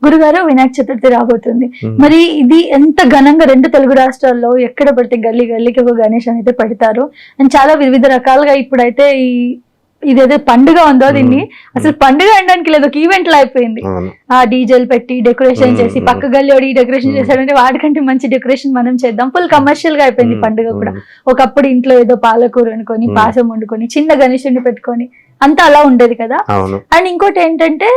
గురుగారు వినాయక చతుర్థి రాబోతుంది. మరి ఇది ఎంత ఘనంగా 2 తెలుగు రాష్ట్రాల్లో ఎక్కడ పడితే గల్లీ గల్లీకి ఒక గణేష్ అయితే పెడతారు. అండ్ చాలా వివిధ రకాలుగా ఇప్పుడైతే ఇదేదో పండుగ ఉందో దీన్ని అసలు పండుగ అనడానికి లేదు, ఒక ఈవెంట్ లా అయిపోయింది. ఆ డీజేలు పెట్టి డెకరేషన్ చేసి పక్క గల్లి డెకరేషన్ చేశాడంటే వాడికంటే మంచి డెకరేషన్ మనం చేద్దాం. ఫుల్ కమర్షియల్ గా అయిపోయింది పండుగ కూడా. ఒకప్పుడు ఇంట్లో ఏదో పాలకూర అనుకొని పాసం వండుకొని చిన్న గణేశుడిని పెట్టుకొని అంతా అలా ఉండేది కదా. అండ్ ఇంకోటి ఏంటంటే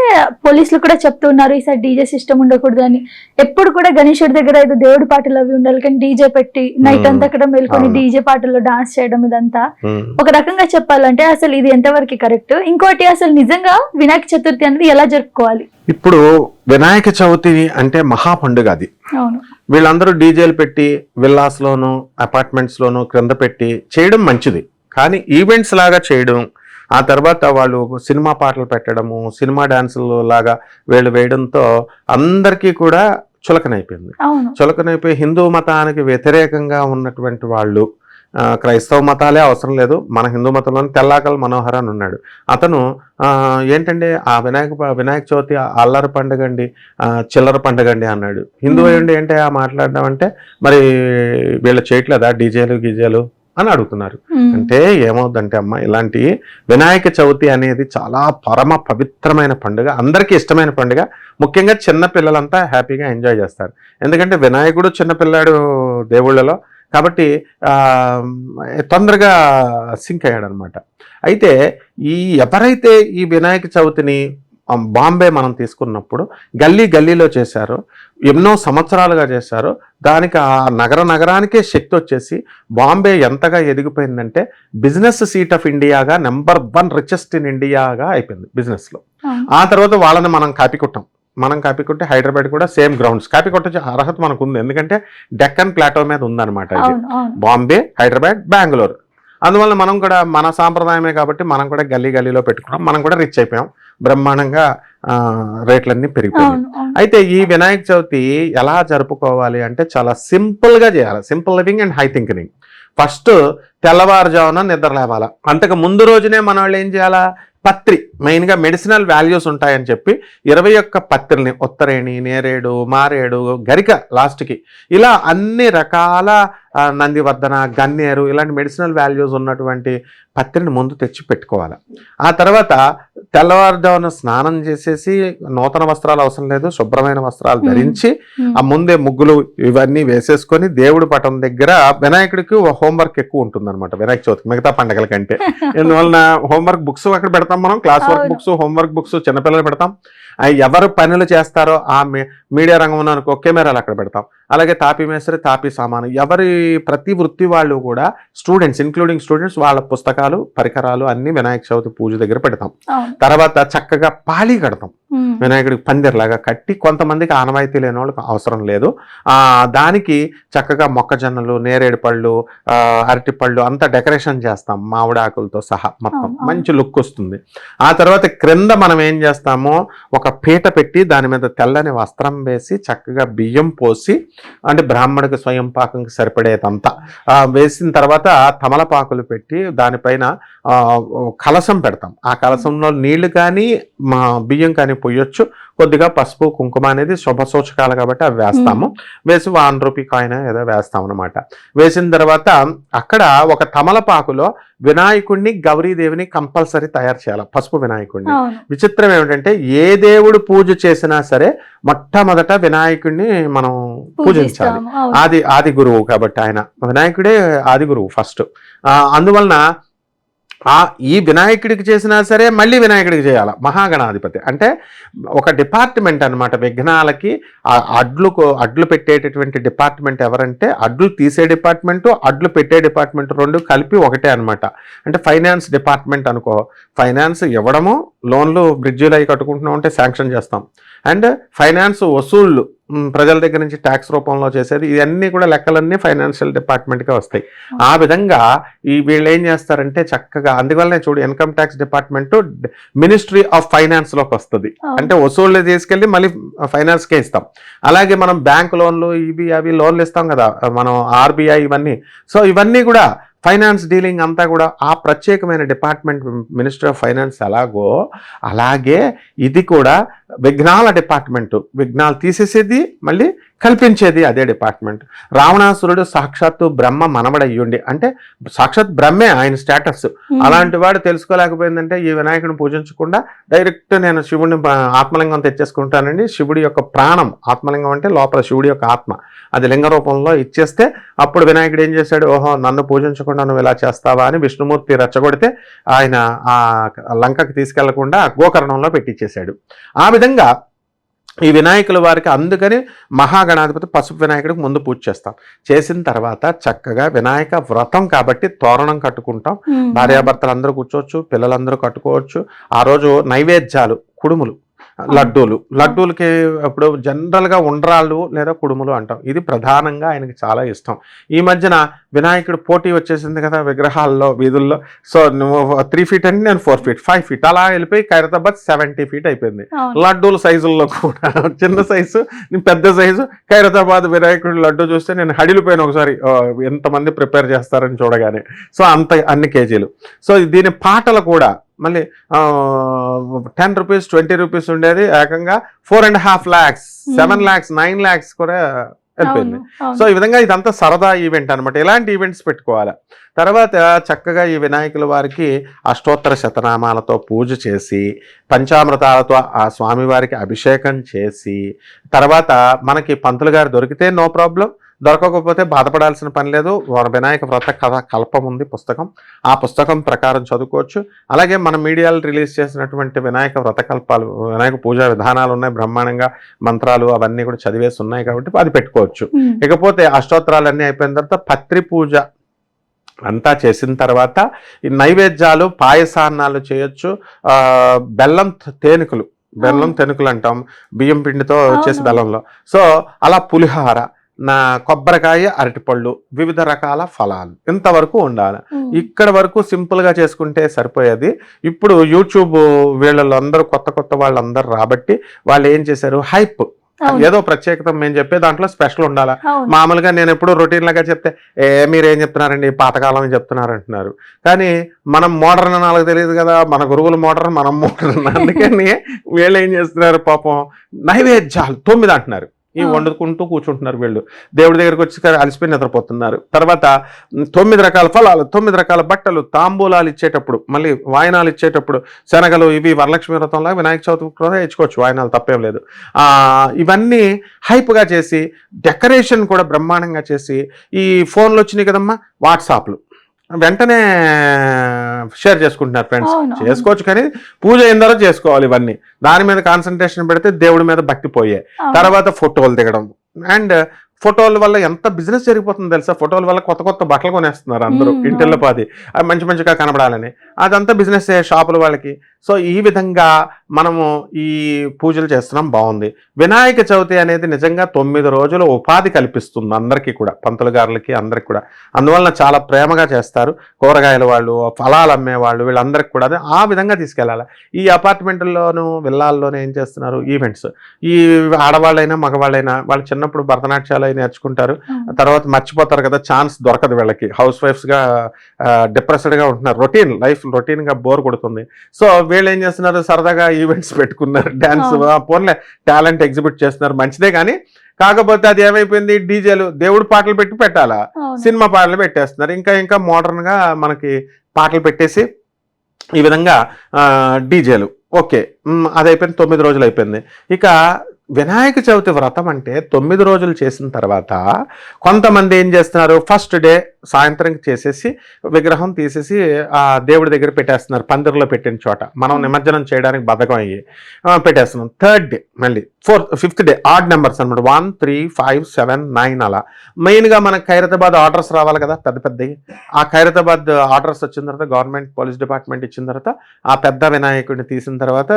పోలీసులు కూడా చెప్తున్నారు ఈసారి డీజే సిస్టమ్ ఉండకూడదు అని. ఎప్పుడు కూడా గణేశుడి దగ్గర ఏదో దేవుడి పాటలు అవి ఉండాలి, కానీ డీజే పెట్టి నైట్ అంతా అక్కడ మేల్కొని డీజే పాటల్లో డాన్స్ చేయడం ఇదంతా ఒక రకంగా చెప్పాలంటే అసలు ఇది ఎంతవరకు కరెక్ట్? ఇంకోటి అసలు నిజంగా వినాయక చతుర్థి అనేది ఎలా జరుపుకోవాలి? ఇప్పుడు వినాయక చవితి అంటే మహా పండుగ అది. వీళ్ళందరూ డీజేలు పెట్టి విల్లాస్ లోను అపార్ట్మెంట్స్ లోను క్రింద పెట్టి చేయడం మంచిది, కానీ ఈవెంట్స్ లాగా చేయడం, ఆ తర్వాత వాళ్ళు సినిమా పాటలు పెట్టడము, సినిమా డాన్సులు లాగా వీళ్ళు వేయడంతో అందరికీ కూడా చులకనైపోయింది. చులకనైపోయి హిందూ మతానికి వ్యతిరేకంగా ఉన్నటువంటి వాళ్ళు, క్రైస్తవ మతాలే అవసరం లేదు, మన హిందూ మతంలోని తెల్లాకల్ మనోహర్ అని ఉన్నాడు. అతను ఏంటంటే ఆ వినాయక చవితి అల్లరి పండుగ అండి, చిల్లర పండుగ అండి అన్నాడు. హిందూ అయ్యండి ఏంటి ఆ మాట్లాడడం అంటే, మరి వీళ్ళు చేయట్లేదా డీజేలు గీజేలు అని అడుగుతున్నారు. అంటే ఏమవుద్దంటే అమ్మ, ఇలాంటి వినాయక చవితి అనేది చాలా పరమ పవిత్రమైన పండుగ, అందరికీ ఇష్టమైన పండుగ. ముఖ్యంగా చిన్న పిల్లలంతా హ్యాపీగా ఎంజాయ్ చేస్తారు. ఎందుకంటే వినాయకుడు చిన్నపిల్లాడు దేవుళ్ళలో, కాబట్టి తొందరగా సింక్ అయ్యాడు అనమాట. అయితే ఎవరైతే ఈ వినాయక చవితిని బాంబే మనం తీసుకున్నప్పుడు గల్లీ గల్లీలో చేశారో, ఎన్నో సంవత్సరాలుగా చేశారో, దానికి ఆ నగరానికే శక్తి వచ్చేసి బాంబే ఎంతగా ఎదిగిపోయిందంటే బిజినెస్ సీట్ ఆఫ్ ఇండియాగా నెంబర్ 1 రిచెస్ట్ ఇన్ ఇండియాగా అయిపోయింది బిజినెస్లో. ఆ తర్వాత వాళ్ళని మనం కాపీకొట్టే హైదరాబాద్ కూడా సేమ్ గ్రౌండ్స్ కాపీకొట్టే అర్హత మనకు ఉంది. ఎందుకంటే డెక్కన్ ప్లాటో మీద ఉందన్నమాట ఇది. బాంబే, హైదరాబాద్, బెంగళూరు. అందువల్ల మనం కూడా మన సాంప్రదాయమే కాబట్టి మనం కూడా గల్లీలో పెట్టుకున్నాం, మనం కూడా రిచ్ అయిపోయాం, బ్రహ్మాండంగా రేట్లన్నీ పెరిగిపోయాయి. అయితే ఈ వినాయక చవితి ఎలా జరుపుకోవాలి అంటే చాలా సింపుల్గా చేయాలి. Simple living and high thinking. First తెల్లవారుజామున నిద్ర లేవాలా. అంతకు ముందు రోజునే మన వాళ్ళు ఏం చేయాలా, పత్రి, మెయిన్గా మెడిసినల్ వాల్యూస్ ఉంటాయని చెప్పి 21 పత్రిని, ఉత్తరేణి, నేరేడు, మారేడు, గరిక లాస్ట్కి, ఇలా అన్ని రకాల నందివర్ధన, గన్నేరు ఇలాంటి మెడిసినల్ వాల్యూస్ ఉన్నటువంటి పత్రిని ముందు తెచ్చి పెట్టుకోవాలి. ఆ తర్వాత తెల్లవారుజామున స్నానం చేసేసి, నూతన వస్త్రాలు అవసరం లేదు, శుభ్రమైన వస్త్రాలు ధరించి ఆ ముందే ముగ్గులు ఇవన్నీ వేసేసుకొని దేవుడి పటం దగ్గర, వినాయకుడికి హోంవర్క్ ఎక్కువ ఉంటుంది అనమాట వినాయక చవితికి మిగతా పండుగల కంటే. ఎందువలన హోంవర్క్ బుక్స్ అక్కడ పెడతాం మనం, class work books, homework books చిన్నపిల్లలు పెడతాం. ఎవరు పనులు చేస్తారో ఆ మీడియా రంగంలో అనుకో కెమెరాలు అక్కడ పెడతాం. అలాగే తాపీ మేస్త్రి, తాపీ సామాను, ప్రతి వృత్తి వాళ్ళు కూడా స్టూడెంట్స్ ఇంక్లూడింగ్ స్టూడెంట్స్ వాళ్ళ పుస్తకాలు, పరికరాలు అన్ని వినాయక చవితి పూజ దగ్గర పెడతాం. తర్వాత చక్కగా పాళీ కడతాం, వినాయకుడికి పందిర్లాగా కట్టి. కొంతమందికి ఆనవాయితీ లేని వాళ్ళకి అవసరం లేదు, దానికి చక్కగా మొక్కజొన్నలు, నేరేడు పళ్ళు, అరటి పళ్ళు అంతా డెకరేషన్ చేస్తాం, మామిడాకులతో సహా మొత్తం మంచి లుక్ వస్తుంది. ఆ తర్వాత క్రింద మనం ఏం చేస్తామో ఒక పీట పెట్టి దాని మీద తెల్లని వస్త్రం వేసి చక్కగా బియ్యం పోసి, అంటే బ్రాహ్మడికి స్వయం పాకంకి సరిపడేదంతా వేసిన తర్వాత తమలపాకులు పెట్టి దానిపైన కలశం పెడతాం. ఆ కలశంలో నీళ్లు కానీ బియ్యం కానీ పొయ్యొచ్చు. కొద్దిగా పసుపు, కుంకుమ అనేది శుభ సూచకాలు కాబట్టి అవి వేస్తాము. వేసి 1 రూపీ కాయిన్ ఏదో వేస్తాం అనమాట. వేసిన తర్వాత అక్కడ ఒక తమలపాకులో వినాయకుడిని, గౌరీదేవిని కంపల్సరీ తయారు చేయాలి, పసుపు వినాయకుడిని. విచిత్రం ఏమిటంటే ఏ దేవుడు పూజ చేసినా సరే మొట్టమొదట వినాయకుడిని మనం పూజించాలి. ఆది గురువు కాబట్టి ఆయన వినాయకుడే ఆది గురువు ఫస్ట్. అందువలన ఈ వినాయకుడికి చేసినా సరే మళ్ళీ వినాయకుడికి చేయాలి. మహాగణాధిపతి అంటే ఒక డిపార్ట్మెంట్ అనమాట. విఘ్నాలకి అడ్లు పెట్టేటటువంటి డిపార్ట్మెంట్ ఎవరంటే, అడ్లు తీసే డిపార్ట్మెంటు, అడ్లు పెట్టే డిపార్ట్మెంట్ రెండు కలిపి ఒకటే అనమాట. అంటే ఫైనాన్స్ డిపార్ట్మెంట్ అనుకో, ఫైనాన్స్ ఇవ్వడము, లోన్లు బ్రిడ్జీలు అవి కట్టుకుంటున్నాం అంటే శాంక్షన్ చేస్తాం. అండ్ ఫైనాన్స్ వసూళ్ళు, ప్రజల దగ్గర నుంచి ట్యాక్స్ రూపంలో చేసేది, ఇవన్నీ కూడా లెక్కలన్నీ ఫైనాన్షియల్ డిపార్ట్మెంట్గా వస్తాయి. ఆ విధంగా వీళ్ళు ఏం చేస్తారంటే చక్కగా, అందువల్లనే చూడు income tax department ministry of finance లోకి వస్తుంది. అంటే వసూళ్ళు తీసుకెళ్ళి మళ్ళీ ఫైనాన్స్కే ఇస్తాం. అలాగే మనం బ్యాంక్ లోన్లు, అవి లోన్లు ఇస్తాం కదా మనం, ఆర్బీఐ ఇవన్నీ. సో ఇవన్నీ కూడా ఫైనాన్స్ డీలింగ్ అంతా కూడా ఆ ప్రత్యేకమైన డిపార్ట్మెంట్ మినిస్ట్రీ ఆఫ్ ఫైనాన్స్ ఎలాగో అలాగే ఇది కూడా విఘ్నాల డిపార్ట్మెంటు. విఘ్నాలు తీసేసేది మళ్ళీ కల్పించేది అదే డిపార్ట్మెంట్. రావణాసురుడు సాక్షాత్తు బ్రహ్మ మనవడయ్యుండి, అంటే సాక్షాత్ బ్రహ్మే ఆయన స్టేటస్. అలాంటి వాడు తెలుసుకోలేకపోయిందంటే ఈ వినాయకుడిని పూజించకుండా డైరెక్ట్ నేను శివుడిని ఆత్మలింగం తెచ్చేసుకుంటానండి. శివుడి యొక్క ప్రాణం, ఆత్మలింగం అంటే లోపల శివుడి యొక్క ఆత్మ, అది లింగ రూపంలో ఇచ్చేస్తే అప్పుడు వినాయకుడు ఏం చేశాడు, ఓహో నన్ను పూజించకుండా నువ్వు ఇలా చేస్తావా అని విష్ణుమూర్తి రెచ్చగొడితే ఆయన ఆ లంకకి తీసుకెళ్లకుండా గోకర్ణంలో పెట్టించేశాడు. ఆ విధంగా ఈ వినాయకుల వారికి అందుకని మహాగణాధిపతి పసుపు వినాయకుడికి ముందు పూజ చేస్తాం. చేసిన తర్వాత చక్కగా వినాయక వ్రతం కాబట్టి తోరణం కట్టుకుంటాం. భార్యాభర్తలు అందరూ కూర్చోవచ్చు, పిల్లలందరూ కట్టుకోవచ్చు. ఆ రోజు నైవేద్యాలు కుడుములు, లడ్డూలకి ఇప్పుడు జనరల్గా ఉండ్రాళ్ళు లేదా కుడుములు అంటాం. ఇది ప్రధానంగా ఆయనకి చాలా ఇష్టం. ఈ మధ్యన వినాయకుడు పోటీ వచ్చేసింది కదా విగ్రహాల్లో వీధుల్లో. సో నువ్వు 3 feet అంటే నేను 4 feet 5 feet అలా వెళ్ళిపోయి ఖైరతాబాద్ 70 feet అయిపోయింది. లడ్డూల సైజుల్లో కూడా చిన్న సైజు పెద్ద సైజు ఖైరతాబాద్ వినాయకుడు లడ్డు చూస్తే నేను హడిలిపోయిన ఒకసారి ఎంతమంది ప్రిపేర్ చేస్తారని చూడగానే. సో అన్ని కేజీలు. సో దీని పాటలు కూడా మళ్ళీ 10 rupees 20 rupees ఉండేది ఏకంగా 4.5 lakhs 7 lakhs 9 lakhs కూడా వెళ్ళిపోయింది. సో ఈ విధంగా ఇదంతా సరదా ఈవెంట్ అనమాట. ఇలాంటి ఈవెంట్స్ పెట్టుకోవాలి. తర్వాత చక్కగా ఈ వినాయకుల వారికి అష్టోత్తర శతనామాలతో పూజ చేసి పంచామృతాలతో ఆ స్వామివారికి అభిషేకం చేసి తర్వాత మనకి పంతులు గారు దొరికితే నో ప్రాబ్లం, దొరకకపోతే బాధపడాల్సిన పని లేదు. వినాయక వ్రత కథ కల్పం ఉంది పుస్తకం, ఆ పుస్తకం ప్రకారం చదువుకోవచ్చు. అలాగే మన మీడియాలో రిలీజ్ చేసినటువంటి వినాయక వ్రతకల్పాలు, వినాయక పూజా విధానాలు ఉన్నాయి, బ్రహ్మాండంగా మంత్రాలు అవన్నీ కూడా చదివేసి ఉన్నాయి కాబట్టి అది పెట్టుకోవచ్చు. ఇకపోతే అష్టోత్తరాలన్నీ అయిపోయిన తర్వాత పత్రి పూజ అంతా చేసిన తర్వాత ఈ నైవేద్యాలు పాయసాన్నాలు చేయొచ్చు. బెల్లం తెనుకులు అంటాం, బియ్యం పిండితో చేసి బెల్లంలో. సో అలా పులిహార, కొబ్బరికాయ, అరటిపళ్ళు, వివిధ రకాల ఫలాలు ఇంతవరకు ఉండాలి. ఇక్కడ వరకు సింపుల్ గా చేసుకుంటే సరిపోయేది. ఇప్పుడు యూట్యూబ్ వీళ్ళందరూ కొత్త వాళ్ళందరూ రాబట్టి వాళ్ళు ఏం చేశారు, హైప్ ఏదో ప్రత్యేకత మేము చెప్పే దాంట్లో స్పెషల్ ఉండాలా. మామూలుగా నేను ఎప్పుడు రొటీన్ లాగా చెప్తే మీరేం చెప్తున్నారండి పాతకాలం చెప్తున్నారు అంటున్నారు. కానీ మనం మోడర్న్ వాళ్ళకి తెలియదు కదా, మన గురువులు మోడర్న్, మనం మోడర్న్. అందుకని వీళ్ళు ఏం చేస్తున్నారు పాపం, నైవేద్యాలు 9 అంటున్నారు. ఈ వండుకుంటూ కూర్చుంటున్నారు వీళ్ళు. దేవుడి దగ్గరికి వచ్చి అలసిపోయి నిద్రపోతున్నారు. తర్వాత 9 రకాల ఫలాలు, 9 రకాల బట్టలు, తాంబూలాలు ఇచ్చేటప్పుడు, మళ్ళీ వాయినాలు ఇచ్చేటప్పుడు శనగలు, ఇవి వరలక్ష్మి వ్రతంలో వినాయక చవితి కూడా ఇచ్చుకోవచ్చు, వాయినాలు తప్పేం లేదు. ఇవన్నీ హైప్గా చేసి డెకరేషన్ కూడా బ్రహ్మాండంగా చేసి, ఈ ఫోన్లు వచ్చినాయి కదమ్మా వాట్సాప్లు, వెంటనే షేర్ చేసుకుంటున్నారు ఫ్రెండ్స్. చేసుకోవచ్చు కానీ పూజ అయిన తర్వాత చేసుకోవాలి. ఇవన్నీ దాని మీద కాన్సన్ట్రేషన్ పెడితే దేవుడి మీద భక్తి పోయే. తర్వాత ఫోటోలు దిగడం, అండ్ ఫోటోల వల్ల ఎంత బిజినెస్ జరిగిపోతుందో తెలుసా. ఫోటోల వల్ల కొత్త బట్టలు కొనేస్తున్నారు అందరూ ఇంటిల్లపాది, అవి మంచిగా కనబడాలని. అదంతా బిజినెస్ షాపుల వాళ్ళకి. సో ఈ విధంగా మనము ఈ పూజలు చేస్తున్నాం, బాగుంది. వినాయక చవితి అనేది నిజంగా 9 రోజులు ఉపాధి కల్పిస్తుంది అందరికీ కూడా, పంతులు గారులకి అందరికి కూడా. అందువలన చాలా ప్రేమగా చేస్తారు. కూరగాయల వాళ్ళు, ఫలాలు అమ్మేవాళ్ళు, వీళ్ళందరికీ కూడా ఆ విధంగా తీసుకెళ్ళాలి. ఈ అపార్ట్మెంట్ల్లోనూ విల్లాల్లోనూ ఏం చేస్తున్నారు, ఈవెంట్స్. ఈ ఆడవాళ్ళైనా మగవాళ్ళైనా వాళ్ళు చిన్నప్పుడు భరతనాట్యాలు నేర్చుకుంటారు, తర్వాత మర్చిపోతారు కదా, ఛాన్స్ దొరకదు వీళ్ళకి. హౌస్ వైఫ్స్గా డిప్రెస్డ్గా ఉంటున్నారు, లైఫ్ రొటీన్గా బోర్ కొడుతుంది. సో వీళ్ళు ఏం చేస్తున్నారు, సరదాగా ఈవెంట్స్ పెట్టుకున్నారు, డ్యాన్స్ పోన్లే టాలెంట్ ఎగ్జిబిట్ చేస్తున్నారు, మంచిదే. కానీ కాకపోతే అది ఏమైపోయింది, డీజేలు, దేవుడు పాటలు పెట్టాలా, సినిమా పాటలు పెట్టేస్తున్నారు. ఇంకా మోడర్న్గా మనకి పాటలు పెట్టేసి ఈ విధంగా డీజేలు. ఓకే, అది అయిపోయింది, 9 రోజులు అయిపోయింది. ఇక వినాయక చవితి వ్రతం అంటే 9 రోజులు చేసిన తర్వాత కొంతమంది ఏం చేస్తున్నారు, ఫస్ట్ డే సాయంత్రం చేసేసి విగ్రహం తీసేసి ఆ దేవుడి దగ్గర పెట్టేస్తున్నారు, పందిరిలో పెట్టిన చోట. మనం నిమజ్జనం చేయడానికి బద్ధకం అయ్యి పెట్టేస్తున్నాం. 3rd డే మళ్ళీ 4th 5th day odd numbers అనమాట, 1 3 5 7 9 అలా. మెయిన్గా మనకు ఖైరతాబాద్ ఆర్డర్స్ రావాలి కదా, పెద్దవి. ఆ ఖైరతాబాద్ ఆర్డర్స్ వచ్చిన తర్వాత గవర్నమెంట్ పోలీస్ డిపార్ట్మెంట్ ఇచ్చిన తర్వాత ఆ పెద్ద వినాయకుడిని తీసిన తర్వాత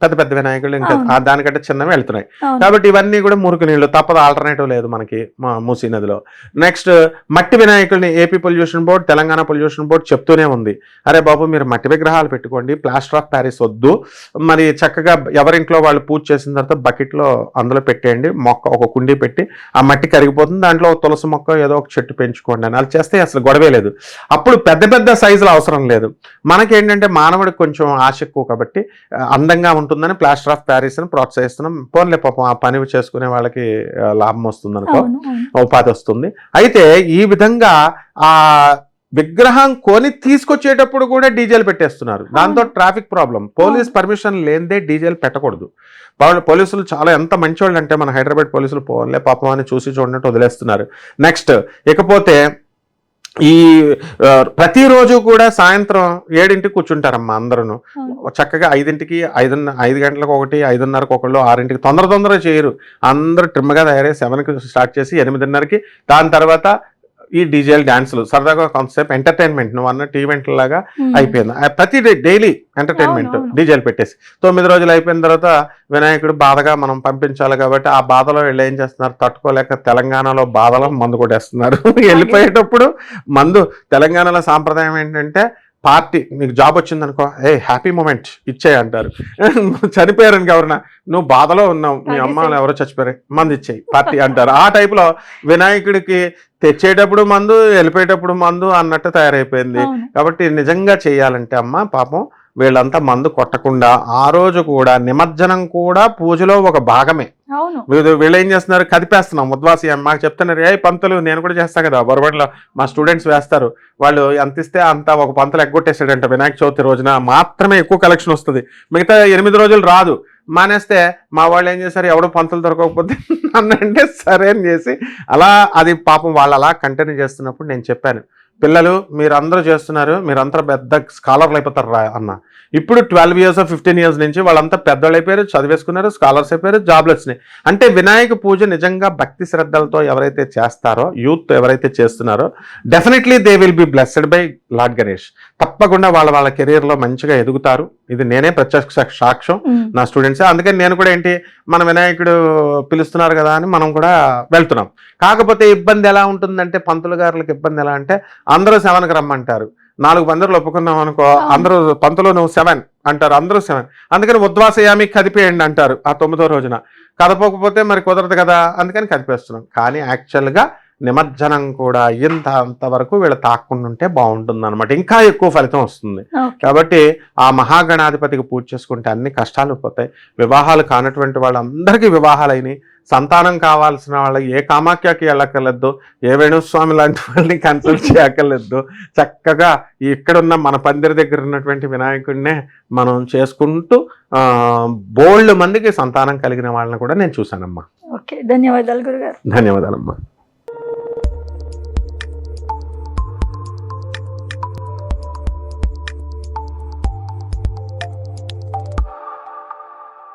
పెద్ద పెద్ద వినాయకులు ఇంకా దానికంటే చిన్నవి వెళ్తున్నాయి. అవును. కాబట్టి ఇవన్నీ కూడా మురికి నీళ్లు, తప్పదు, ఆల్టర్నేటివ్ లేదు మనకి మూసీ నదిలో. నెక్స్ట్ మట్టి వినాయకుల్ని AP pollution board, Telangana pollution board చెప్తూనే ఉంది, అరే బాబు మీరు మట్టి విగ్రహాలు పెట్టుకోండి, ప్లాస్టర్ ఆఫ్ ప్యారిస్ వద్దు, మరి చక్కగా ఎవరింట్లో వాళ్ళు పూజ చేసిన తర్వాత బకెట్లో అందులో పెట్టేయండి, మొక్క ఒక కుండీ పెట్టి ఆ మట్టి కరిగిపోతుంది, దాంట్లో ఒక తులసి మొక్క ఏదో ఒక చెట్టు పెంచుకోండి అని. అలా చేస్తే అసలు గొడవే లేదు. అప్పుడు పెద్ద పెద్ద సైజులు అవసరం లేదు. మనకేంటంటే మానవుడికి కొంచెం ఆశ ఎక్కువ కాబట్టి అందంగా ఉంటుందని ప్లాస్టర్ ఆఫ్ ప్యారిస్ అని ప్రోత్సహిస్తున్నాం. పోన్లే పాపం ఆ పని చేసుకునే వాళ్ళకి లాభం వస్తుంది అనుకో, ఉపాధి వస్తుంది. అయితే ఈ విధంగా ఆ విగ్రహం కొని తీసుకొచ్చేటప్పుడు కూడా డీజేలు పెట్టేస్తున్నారు. దాంతో ట్రాఫిక్ ప్రాబ్లం. పోలీస్ పర్మిషన్ లేనిదే డీజేలు పెట్టకూడదు. పోలీసులు చాలా ఎంత మంచివాళ్ళు అంటే మన హైదరాబాద్ పోలీసులు పోన్లే పాపం అని చూసి చూడనట్టు వదిలేస్తున్నారు. నెక్స్ట్ ఇకపోతే ఈ ప్రతిరోజు కూడా సాయంత్రం 7ంటికి కూర్చుంటారమ్మా అందరూ. చక్కగా 5ంటికి 5 గంటలకు ఒకటి, 5:30కి ఒకళ్ళు, 6ంటికి తొందర చేయరు. అందరూ ట్రిమ్గా తయారై 7కి స్టార్ట్ చేసి 8:30కి, దాని తర్వాత ఈ డీజేల్ డాన్సులు సరదాగా కాన్సెప్ట్ ఎంటర్టైన్మెంట్ నువ్వు అన్నట్టు ఈవెంట్ లాగా అయిపోయింది. ప్రతి డైలీ ఎంటర్టైన్మెంట్ డీజేలు పెట్టేసి 9 రోజులు అయిపోయిన తర్వాత వినాయకుడు బాధగా మనం పంపించాలి కాబట్టి ఆ బాధలో వీళ్ళు ఏం చేస్తున్నారు, తట్టుకోలేక తెలంగాణలో బాధలో మందు కొట్టేస్తున్నారు. వెళ్ళిపోయేటప్పుడు మందు. తెలంగాణలో సాంప్రదాయం ఏంటంటే పార్టీ, నీకు జాబ్ వచ్చిందనుకో, హ్యాపీ మూమెంట్ ఇచ్చేయి అంటారు. చనిపోయారని ఎవరన్నా, నువ్వు బాధలో ఉన్నావు, మీ అమ్మ ఎవరో చచ్చిపోయారు, మందు ఇచ్చేయి పార్టీ అంటారు. ఆ టైపులో వినాయకుడికి తెచ్చేటప్పుడు మందు, వెళ్ళిపోయేటప్పుడు మందు అన్నట్టు తయారైపోయింది. కాబట్టి నిజంగా చేయాలంటే అమ్మ పాపం వీళ్ళంతా మందు కొట్టకుండా ఆ రోజు కూడా నిమజ్జనం కూడా పూజలో ఒక భాగమే. వీళ్ళు ఏం చేస్తున్నారు, కదిపేస్తున్నాం ఉద్వాసి మాకు చెప్తున్నారు, పంతులు నేను కూడా చేస్తాను కదా, బొరబడిలో మా స్టూడెంట్స్ వేస్తారు, వాళ్ళు ఎంత ఇస్తే అంత ఒక పంతులు ఎగ్గొట్టేసాడంట. వినాయక చవితి రోజున మాత్రమే ఎక్కువ కలెక్షన్ వస్తుంది, మిగతా 8 రోజులు రాదు. మానేస్తే మా వాళ్ళు ఏం చేశారు, ఎవడో పంతులు దొరకకపోతే అన్నంటే సరే అని చేసి అలా అది పాపం వాళ్ళు అలా కంటిన్యూ చేస్తున్నప్పుడు నేను చెప్పాను, పిల్లలు మీరందరూ చేస్తున్నారు, మీరంతా పెద్ద స్కాలర్లు అయిపోతారు రా అన్న. ఇప్పుడు 12 years 15 years నుంచి వాళ్ళంతా పెద్దవాళ్ళు అయిపోయారు, చదివేసుకున్నారు, స్కాలర్స్ అయిపోయారు, జాబ్లు వచ్చినాయి. అంటే వినాయక పూజ నిజంగా భక్తి శ్రద్ధలతో ఎవరైతే చేస్తారో, యూత్ ఎవరైతే చేస్తున్నారో, definitely they will be blessed by lord Ganesh. తప్పకుండా వాళ్ళ కెరీర్లో మంచిగా ఎదుగుతారు. ఇది నేనే ప్రత్యక్ష సాక్ష్యం, నా స్టూడెంట్సే. అందుకని నేను కూడా ఏంటి, మన వినాయకుడు పిలుస్తున్నారు కదా అని మనం కూడా వెళ్తున్నాం. కాకపోతే ఇబ్బంది ఎలా ఉంటుందంటే, పంతులు గారులకు ఇబ్బంది ఎలా అంటే, అందరూ 7కి రమ్మంటారు, 4 పందిరులు ఒప్పుకున్నాం అనుకో, అందరూ పంతులు నువ్వు 7 అంటారు, అందరూ 7. అందుకని ఉద్వాసయామి కదిపేయండి అంటారు ఆ 9వ రోజున. కదపకపోతే మరి కుదరదు కదా, అందుకని కదిపేస్తున్నాం. కానీ యాక్చువల్గా నిమజ్జనం కూడా అంతవరకు వీళ్ళు తాక్కుండా ఉంటే బాగుంటుంది అనమాట, ఇంకా ఎక్కువ ఫలితం వస్తుంది. కాబట్టి ఆ మహాగణాధిపతికి పూజ చేసుకుంటే అన్ని కష్టాలు పోతాయి. వివాహాలు కానటువంటి వాళ్ళందరికీ వివాహాలైనవి, సంతానం కావాల్సిన వాళ్ళకి ఏ కామాఖ్యకి వెళ్ళక్కర్లేదు, ఏ వేణుస్వామి లాంటి వాళ్ళని కన్సల్ట్ చేయక్కర్లేదు. చక్కగా ఇక్కడున్న మన పందిరి దగ్గర ఉన్నటువంటి వినాయకుడినే మనం చేసుకుంటూ బోల్డ్ మందికి సంతానం కలిగిన వాళ్ళని కూడా నేను చూశానమ్మా. ఓకే, ధన్యవాదాలు గురుగారు. ధన్యవాదాలమ్మా.